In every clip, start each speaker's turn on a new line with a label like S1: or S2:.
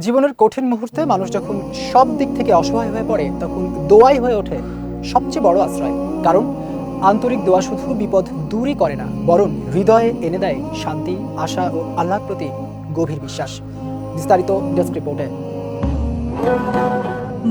S1: জীবনের কঠিন মুহূর্তে মানুষ যখন সব দিক থেকে অসহায় হয়ে পড়ে তখন দোয়াই হয়ে ওঠে সবচেয়ে বড় আশ্রয়। কারণ আন্তরিক দোয়া শুধু বিপদ দূরই করে না, বরং হৃদয়ে এনে দেয় শান্তি, আশা ও আল্লাহর প্রতি গভীর বিশ্বাস। বিস্তারিত ডেস্ক রিপোর্টে।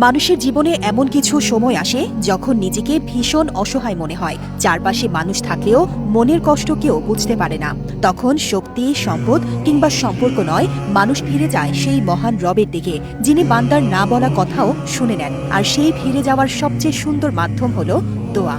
S2: মানুষের জীবনে এমন কিছু সময় আসে যখন নিজেকে ভীষণ অসহায় মনে হয়। চারপাশে মানুষ থাকলেও মনের কষ্ট কেউ বুঝতে পারে না। তখন শক্তি, সম্পদ কিংবা সম্পর্ক নয়, মানুষ ফিরে যায় সেই মহান রবের দিকে, যিনি বান্দার না বলা কথাও শুনে নেন। আর সেই ফিরে যাওয়ার সবচেয়ে সুন্দর মাধ্যম হলো দোয়া।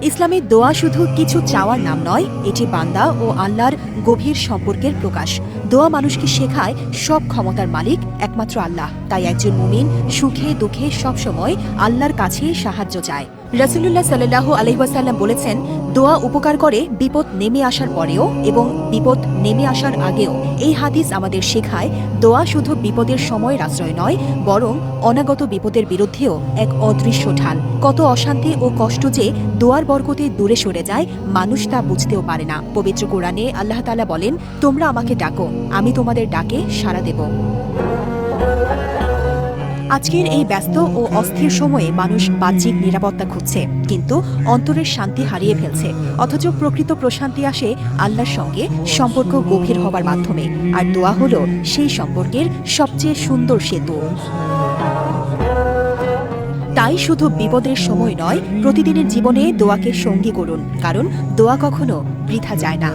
S2: ইসলামের দোয়া শুধু কিছু চাওয়ার নাম নয়, এটি বান্দা ও আল্লাহর গভীর সম্পর্কের প্রকাশ। দোয়া মানুষকে শেখায় সব ক্ষমতার মালিক একমাত্র আল্লাহ। তাই একজন মুমিন সুখে দুঃখে সবসময় আল্লাহর কাছে সাহায্য চায়। রাসূলুল্লাহ সাল্লাল্লাহু আলাইহি ওয়াসাল্লাম বলেছেন, দোয়া উপকার করে বিপদ নেমে আসার পরেও এবং বিপদ নেমে আসার আগেও। এই হাদিস আমাদের শেখায় দোয়া শুধু বিপদের সময়ের আশ্রয় নয়, বরং অনাগত বিপদের বিরুদ্ধেও এক অদৃশ্য ঢাল। কত অশান্তি ও কষ্ট যে দোয়ার বরকতে দূরে সরে যায়, মানুষ তা বুঝতেও পারে না। পবিত্র কোরআনে আল্লাহ তাআলা বলেন, তোমরা আমাকে ডাকো, আমি তোমাদের ডাকে সাড়া দেব। আজকের এই ব্যস্ত ও অস্থির সময়ে মানুষ বাহ্যিক নিরাপত্তা খুঁজছে, কিন্তু অন্তরের শান্তি হারিয়ে ফেলছে। অথচ প্রকৃত প্রশান্তি আসে আল্লাহর সঙ্গে সম্পর্ক গভীর হবার মাধ্যমে। আর দোয়া হলো সেই সম্পর্কের সবচেয়ে সুন্দর সেতু। তাই শুধু বিপদের সময় নয়, প্রতিদিনের জীবনে দোয়াকে সঙ্গী করুন, কারণ দোয়া কখনো বৃথা যায় না।